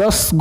10